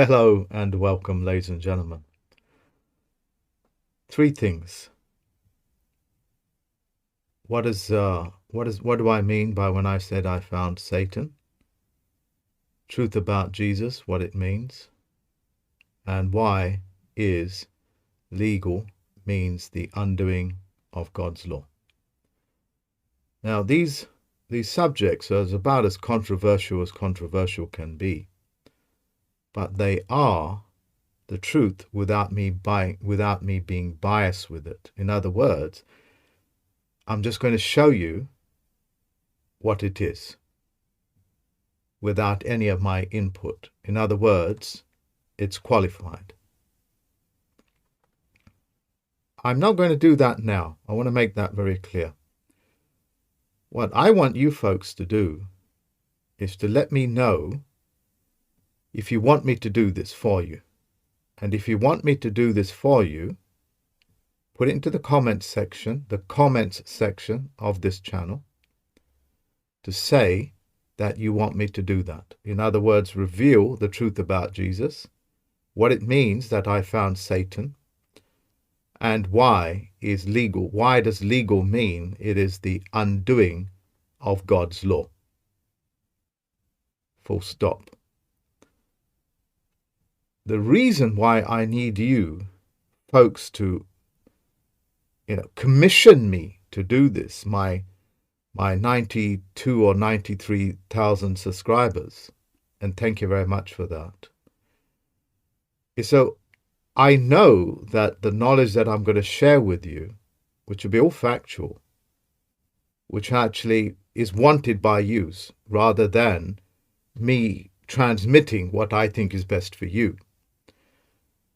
Hello and welcome, ladies and gentlemen. Three things. What do I mean by when I said I found Satan? Truth about Jesus, what it means, and why is legal means the undoing of God's law. Now, these subjects are about as controversial can be, but they are the truth without me being biased with it. In other words, I'm just going to show you what it is without any of my input. In other words, it's qualified. I'm not going to do that now. I want to make that very clear. What I want you folks to do is to let me know if you want me to do this for you. And if you want me to do this for you, put it into the comments section of this channel, to say that you want me to do that. In other words, reveal the truth about Jesus, what it means that I found Satan, and why is legal. Why does legal mean it is the undoing of God's law? Full stop. The reason why I need you folks to commission me to do this, my 92 or 93,000 subscribers, and thank you very much for that. So I know that the knowledge that I'm going to share with you, which will be all factual, which actually is wanted by you rather than me transmitting what I think is best for you.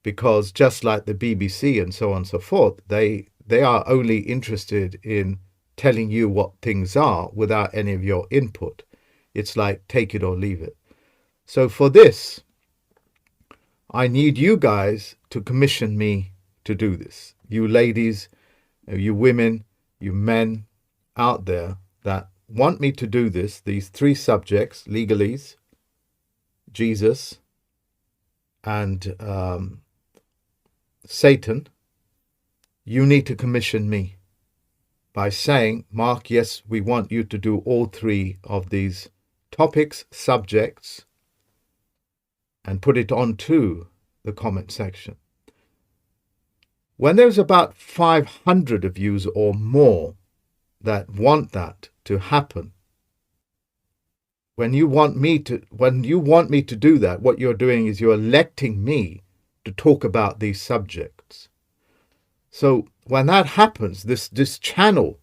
Because just like the BBC and so on and so forth, they are only interested in telling you what things are without any of your input. It's like take it or leave it. So for this, I need you guys to commission me to do this. You ladies, you women, you men out there that want me to do this, these three subjects, legalese, Jesus, and Satan, you need to commission me by saying, Mark, yes, we want you to do all three of these topics, subjects, and put it onto the comment section. When there's about 500 of you or more that want that to happen, when you want me to do that, what you're doing is you're electing me to talk about these subjects. So when that happens, this channel,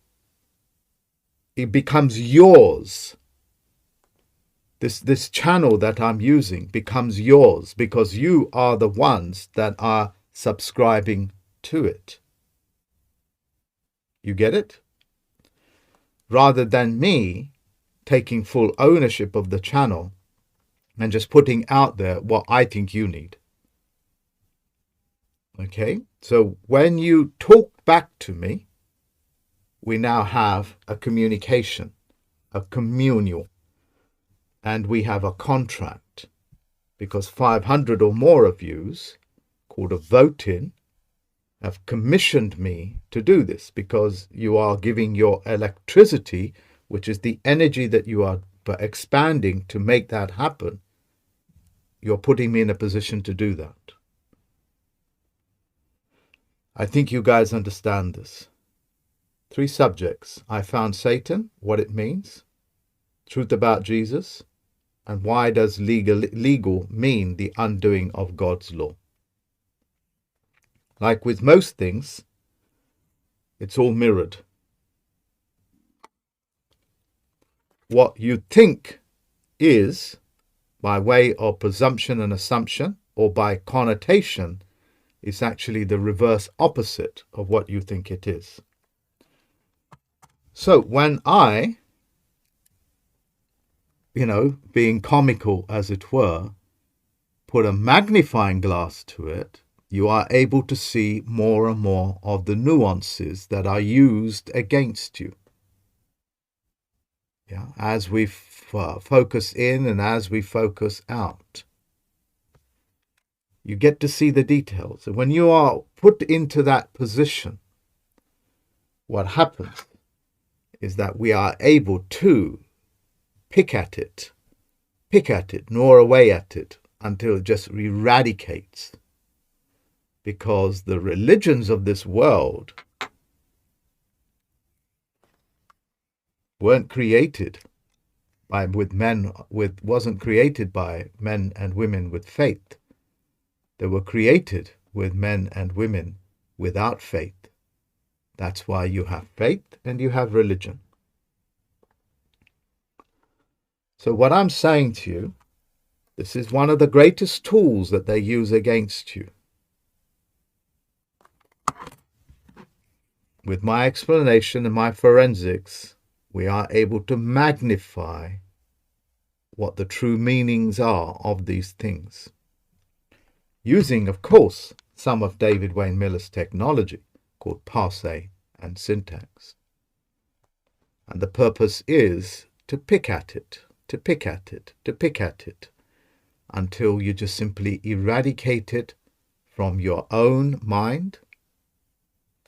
it becomes yours. This channel that I'm using becomes yours because you are the ones that are subscribing to it. You get it? Rather than me taking full ownership of the channel and just putting out there what I think you need. Okay? So when you talk back to me, we now have a communication, a communal, and we have a contract, because 500 or more of yous, called a vote-in, have commissioned me to do this, because you are giving your electricity, which is the energy that you are expanding to make that happen. You're putting me in a position to do that. I think you guys understand this. Three subjects. I found Satan, what it means, truth about Jesus, and why does legal mean the undoing of God's law. Like with most things, it's all mirrored. What you think is, by way of presumption and assumption, or by connotation, is actually the reverse opposite of what you think it is. So when I, being comical as it were, put a magnifying glass to it, you are able to see more and more of the nuances that are used against you. Yeah, as we focus in and as we focus out. You get to see the details. And when you are put into that position, what happens is that we are able to pick at it, gnaw away at it until it just eradicates. Because the religions of this world weren't created wasn't created by men and women with faith. They were created with men and women without faith. That's why you have faith and you have religion. So what I'm saying to you, this is one of the greatest tools that they use against you. With my explanation and my forensics, we are able to magnify what the true meanings are of these things. Using, of course, some of David Wayne Miller's technology called parse and syntax. And the purpose is to pick at it, until you just simply eradicate it from your own mind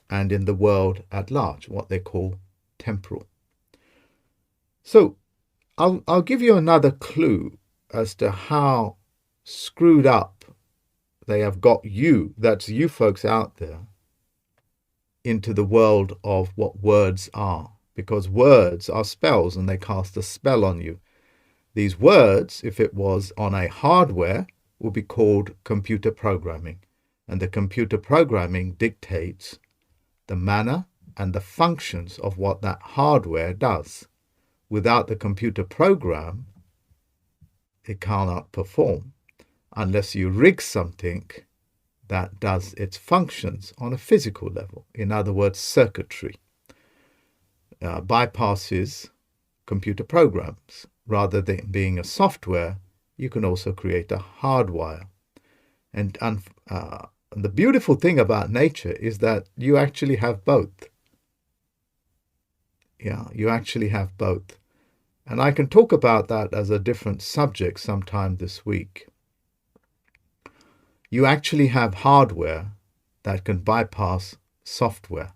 and in the world at large, what they call temporal. So I'll give you another clue as to how screwed up they have got you, that's you folks out there, into the world of what words are. Because words are spells and they cast a spell on you. These words, if it was on a hardware, would be called computer programming. And the computer programming dictates the manner and the functions of what that hardware does. Without the computer program, it cannot perform unless you rig something that does its functions on a physical level. In other words, circuitry bypasses computer programs. Rather than being a software, you can also create a hardwire. And the beautiful thing about nature is that you actually have both. Yeah, you actually have both. And I can talk about that as a different subject sometime this week. You actually have hardware that can bypass software.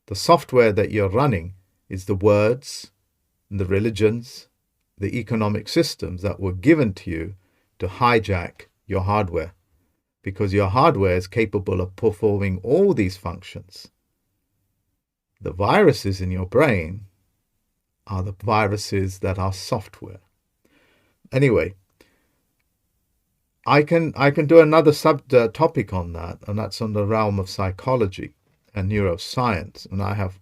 The software that you're running is the words, the religions, the economic systems that were given to you to hijack your hardware, because your hardware is capable of performing all these functions. The viruses in your brain are the viruses that are software. Anyway, I can do another topic on that, and that's on the realm of psychology and neuroscience, and I have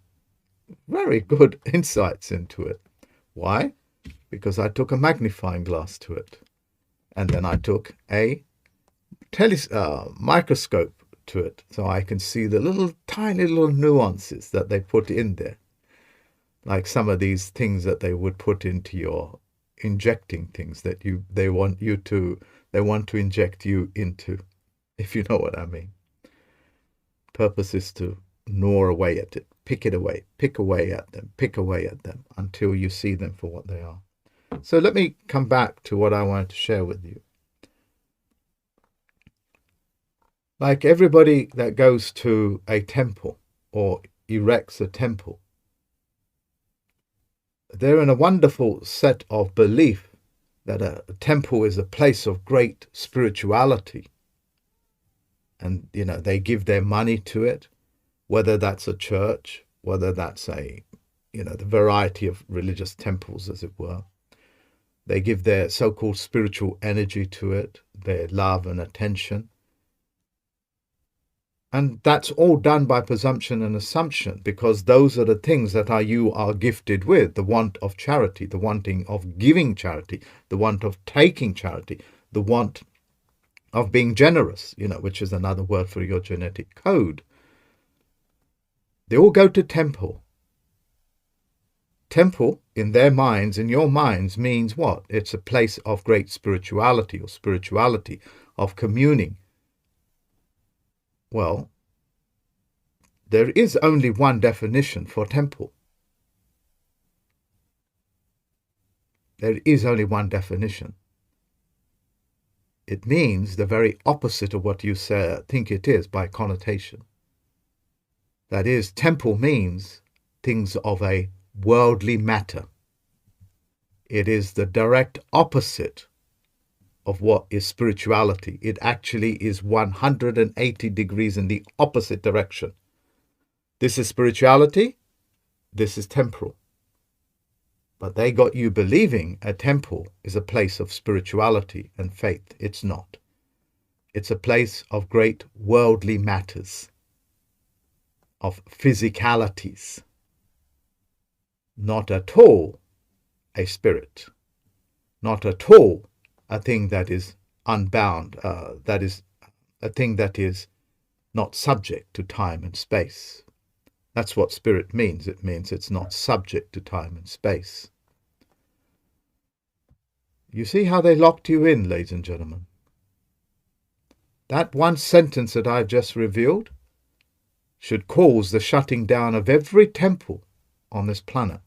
very good insights into it. Why? Because I took a magnifying glass to it, and then I took a microscope to it, so I can see the tiny little nuances that they put in there, like some of these things that they would put into your injecting things that they want to inject you into, if you know what I mean. Purpose is to gnaw away at it, pick away at them until you see them for what they are. So let me come back to what I wanted to share with you. Like everybody that goes to a temple or erects a temple, they're in a wonderful set of belief that a temple is a place of great spirituality. And, they give their money to it, whether that's a church, whether that's the variety of religious temples, as it were. They give their so-called spiritual energy to it, their love and attention. And that's all done by presumption and assumption, because those are the things that you are gifted with: the want of charity, the wanting of giving charity, the want of taking charity, the want of being generous, which is another word for your genetic code. They all go to temple. Temple, in their minds, in your minds, means what? It's a place of great spirituality, or spirituality, of communing. Well, there is only one definition for temple. There is only one definition. It means the very opposite of what you think it is by connotation. That is, temple means things of a worldly matter. It is the direct opposite of what is spirituality. It actually is 180 degrees in the opposite direction. This is spirituality, this is temporal. But they got you believing a temple is a place of spirituality and faith. It's not. It's a place of great worldly matters, of physicalities. Not at all a spirit. Not at all a thing that is unbound, that is a thing that is not subject to time and space. That's what spirit means. It means it's not subject to time and space. You see how they locked you in, ladies and gentlemen? That one sentence that I've just revealed should cause the shutting down of every temple on this planet.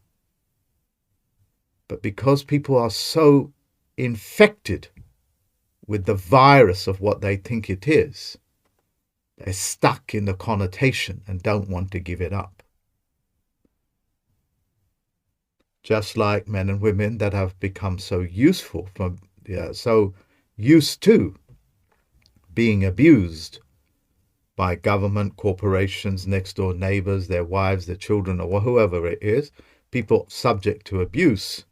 But because people are so infected with the virus of what they think it is, they're stuck in the connotation and don't want to give it up. Just like men and women that have become so useful, so used to being abused by government, corporations, next door neighbors, their wives, their children, or whoever it is, people subject to abuse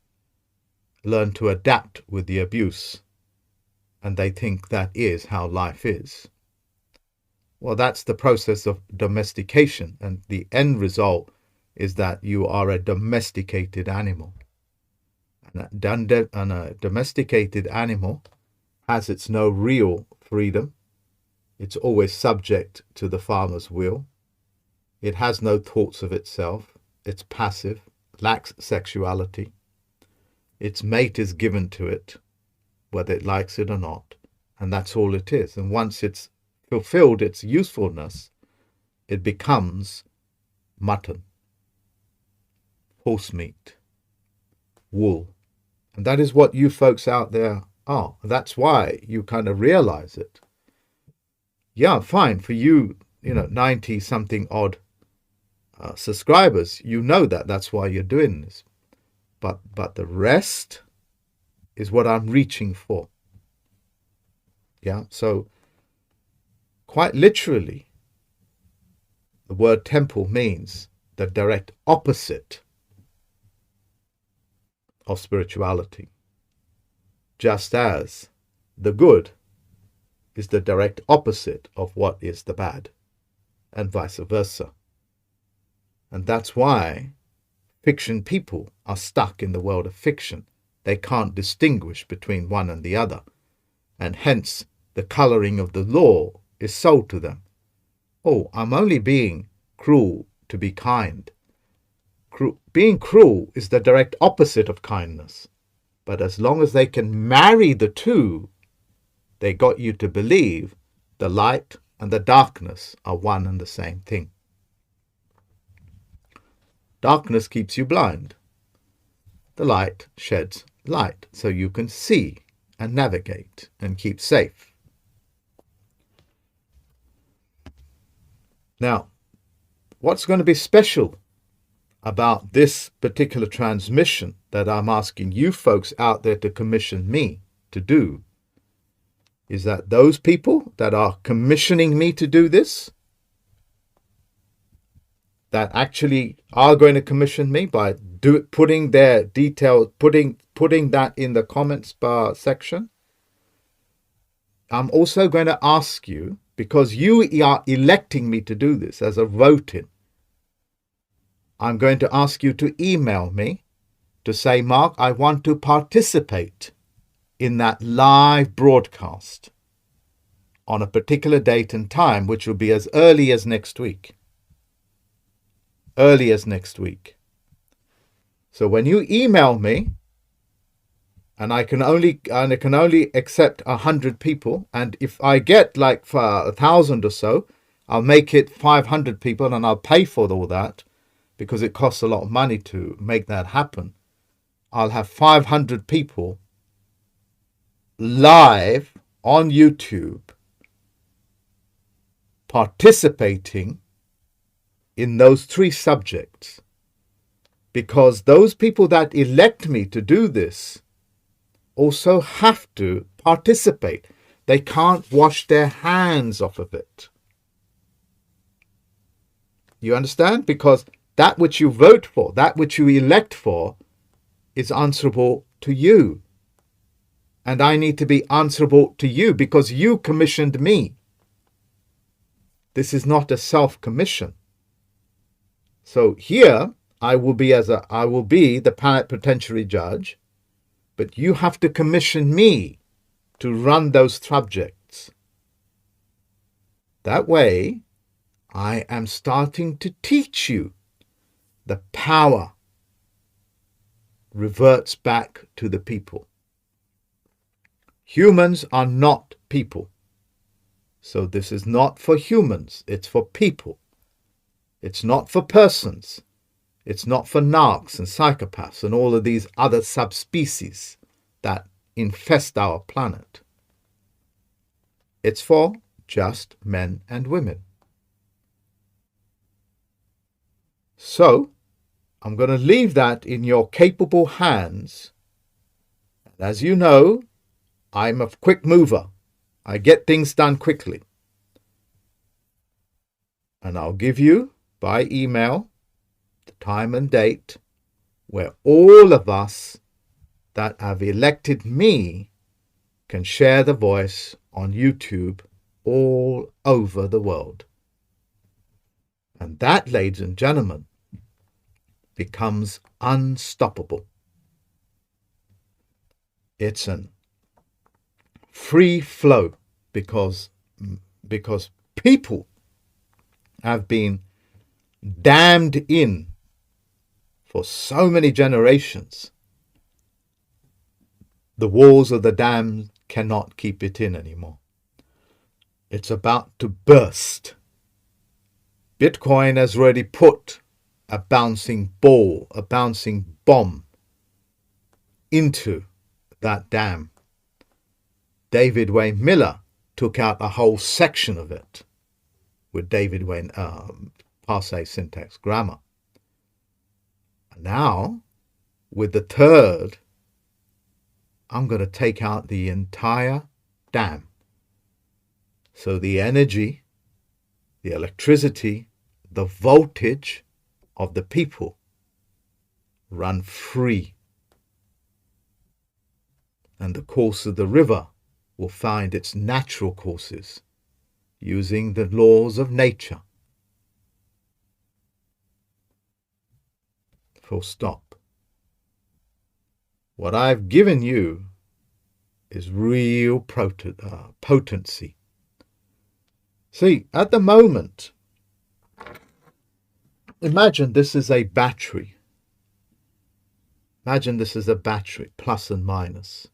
learn to adapt with the abuse, and they think that is how life is. Well, that's the process of domestication, and the end result is that you are a domesticated animal. And a domesticated animal has its no real freedom. It's always subject to the farmer's will. It has no thoughts of itself. It's passive, lacks sexuality. Its mate is given to it, whether it likes it or not, and that's all it is. And once it's fulfilled its usefulness, it becomes mutton, horse meat, wool. And that is what you folks out there are. That's why you kind of realize it. Yeah, fine, for you, 90-something odd subscribers, you know that. That's why you're doing this. But the rest is what I'm reaching for. Yeah, so quite literally, the word temple means the direct opposite of spirituality, just as the good is the direct opposite of what is the bad, and vice versa. And that's why fiction people are stuck in the world of fiction. They can't distinguish between one and the other, and hence the colouring of the law is sold to them. Oh, I'm only being cruel to be kind. Being cruel is the direct opposite of kindness. But as long as they can marry the two, they got you to believe the light and the darkness are one and the same thing. Darkness keeps you blind. The light sheds light so you can see and navigate and keep safe. Now, what's going to be special about this particular transmission that I'm asking you folks out there to commission me to do is that those people that are commissioning me to do this, that actually are going to commission me by putting their details, putting that in the comments bar section. I'm also going to ask you, because you are electing me to do this as a vote-in, I'm going to ask you to email me to say, Mark, I want to participate in that live broadcast on a particular date and time, which will be as early as next week. So when you email me, and I can only accept 100 people, and if I get like 1,000 or so, I'll make it 500 people, and I'll pay for all that because it costs a lot of money to make that happen. I'll have 500 people live on YouTube participating in those 3 subjects, because those people that elect me to do this also have to participate. They can't wash their hands off of it. You understand? Because that which you vote for, that which you elect for, is answerable to you. And I need to be answerable to you because you commissioned me. This is not a self-commission. So here I will be the plenipotentiary judge, but you have to commission me to run those subjects. That way, I am starting to teach you the power reverts back to the people. Humans are not people. So this is not for humans, it's for people. It's not for persons. It's not for narcs and psychopaths and all of these other subspecies that infest our planet. It's for just men and women. So, I'm going to leave that in your capable hands. As you know, I'm a quick mover. I get things done quickly. And I'll give you, by email, the time and date where all of us that have elected me can share the voice on YouTube all over the world. And that, ladies and gentlemen, becomes unstoppable. It's an free flow because people have been dammed in for so many generations. The walls of the dam cannot keep it in anymore. It's about to burst. Bitcoin has already put a bouncing ball, a bouncing bomb into that dam. David Wayne Miller took out a whole section of it with David Wayne Parse syntax grammar. And now, with the third, I'm going to take out the entire dam. So the energy, the electricity, the voltage of the people run free. And the course of the river will find its natural courses using the laws of nature. Full stop. What I've given you is real potency. See, at the moment, imagine this is a battery. Imagine this is a battery, plus and minus.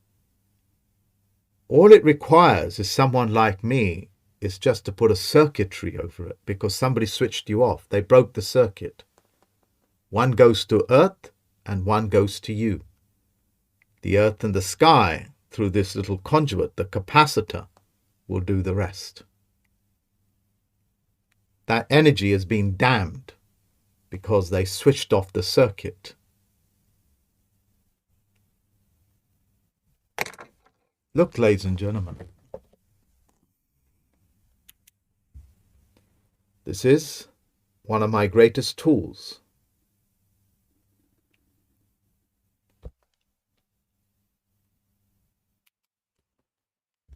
All it requires is someone like me is just to put a circuitry over it because somebody switched you off. They broke the circuit. One goes to Earth and one goes to you. The Earth and the sky, through this little conduit, the capacitor, will do the rest. That energy has been damned because they switched off the circuit. Look, ladies and gentlemen, this is one of my greatest tools.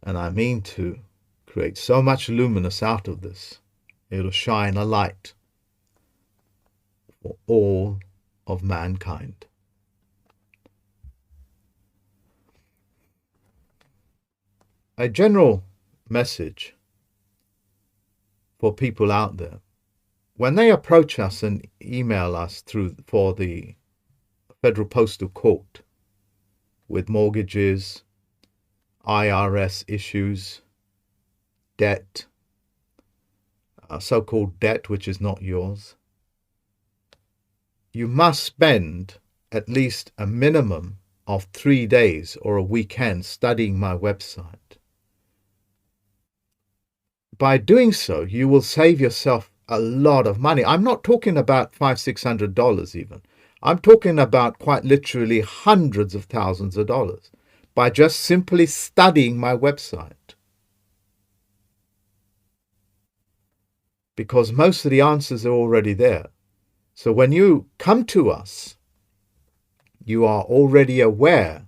And I mean to create so much luminous out of this, it'll shine a light for all of mankind. A general message for people out there. When they approach us and email us for the Federal Postal Court with mortgages, IRS issues, debt, so-called debt which is not yours, you must spend at least a minimum of 3 days or a weekend studying my website. by doing so, you will save yourself a lot of money. I'm not talking about $500-600 even. I'm talking about quite literally hundreds of thousands of dollars by just simply studying my website. Because most of the answers are already there. So when you come to us, you are already aware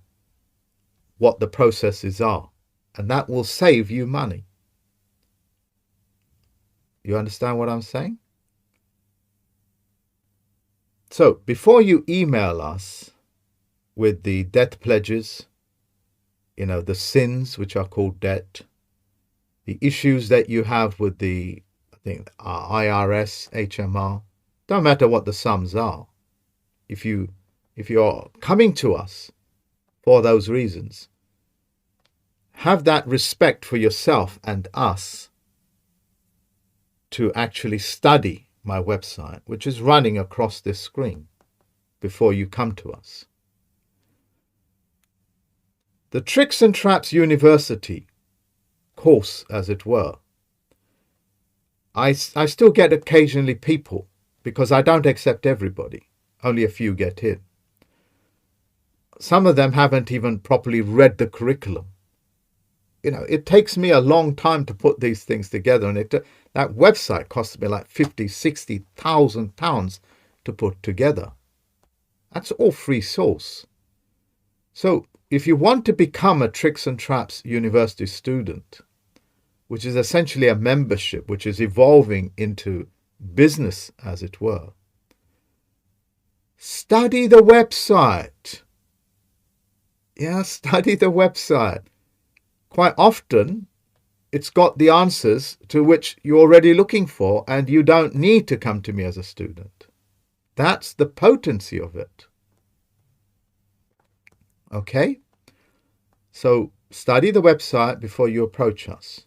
what the processes are, and that will save you money. You understand what I'm saying? So before you email us with the debt pledges, the sins which are called debt, the issues that you have with the IRS, HMR, don't matter what the sums are. If you're coming to us for those reasons, have that respect for yourself and us to actually study my website, which is running across this screen, before you come to us. The Tricks and Traps University course, as it were, I still get occasionally people, because I don't accept everybody. Only a few get in. Some of them haven't even properly read the curriculum. It takes me a long time to put these things together, and that website costs me like £50,000-60,000 to put together. That's all free source. So if you want to become a Tricks and Traps University student, which is essentially a membership which is evolving into business, as it were, study the website. Yeah, study the website. Quite often, it's got the answers to which you're already looking for, and you don't need to come to me as a student. That's the potency of it. Okay? So study the website before you approach us.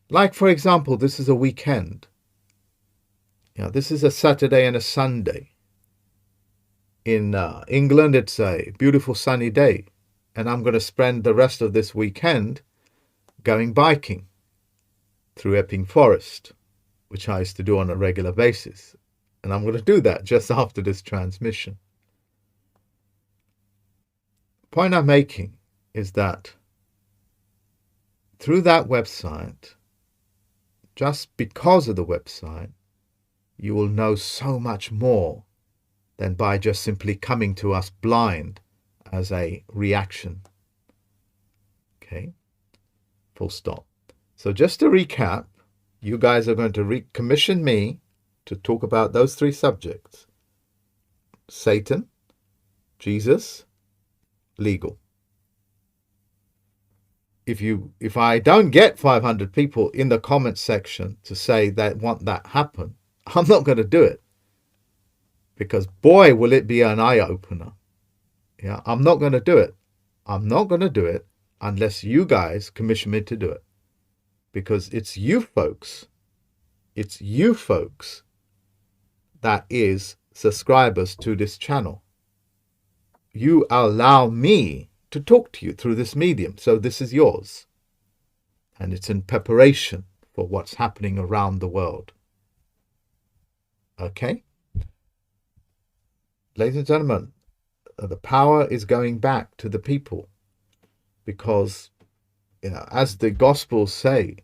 Like, for example, this is a weekend. This is a Saturday and a Sunday. In England, it's a beautiful sunny day, and I'm going to spend the rest of this weekend going biking through Epping Forest, which I used to do on a regular basis. And I'm going to do that just after this transmission. The point I'm making is that through that website, just because of the website, you will know so much more than by just simply coming to us blind as a reaction. Okay? Full stop. So just to recap, you guys are going to commission me to talk about those three subjects: Satan, Jesus, legal. If I don't get 500 people in the comments section to say they want that happen, I'm not going to do it. Because boy, will it be an eye-opener. Yeah, I'm not going to do it. I'm not going to do it unless you guys commission me to do it. Because it's you folks that is subscribers to this channel. You allow me to talk to you through this medium. So this is yours. And it's in preparation for what's happening around the world. Okay? Ladies and gentlemen, the power is going back to the people. Because, as the Gospels say,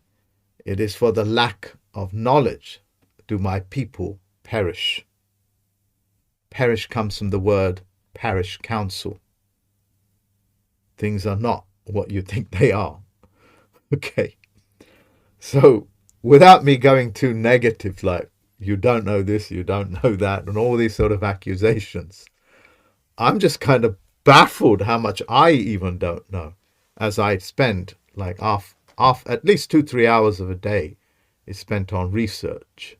it is for the lack of knowledge do my people perish. Perish comes from the word parish council. Things are not what you think they are. Okay. So, without me going too negative, like, you don't know this, you don't know that, and all these sort of accusations, I'm just kind of baffled how much I even don't know, as I spend like at least 2-3 hours of a day is spent on research.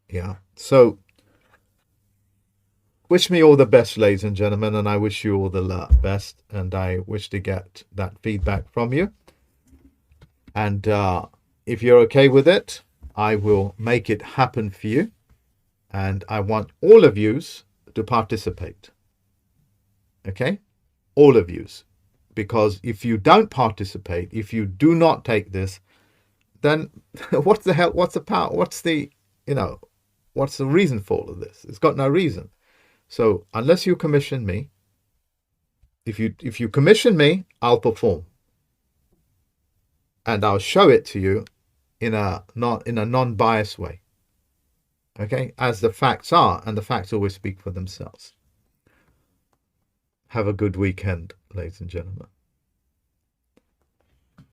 Yeah. So wish me all the best, ladies and gentlemen, and I wish you all the best, and I wish to get that feedback from you. And if you're okay with it, I will make it happen for you. And I want all of yous to participate. Okay? All of yous. Because if you don't participate, if you do not take this then what's the hell? What's the power? What's the, what's the reason for all of this? It's got no reason. So unless you commission me, if you commission me, I'll perform, and I'll show it to you in a non-biased way. Okay, as the facts are, and the facts always speak for themselves. Have a good weekend, ladies and gentlemen.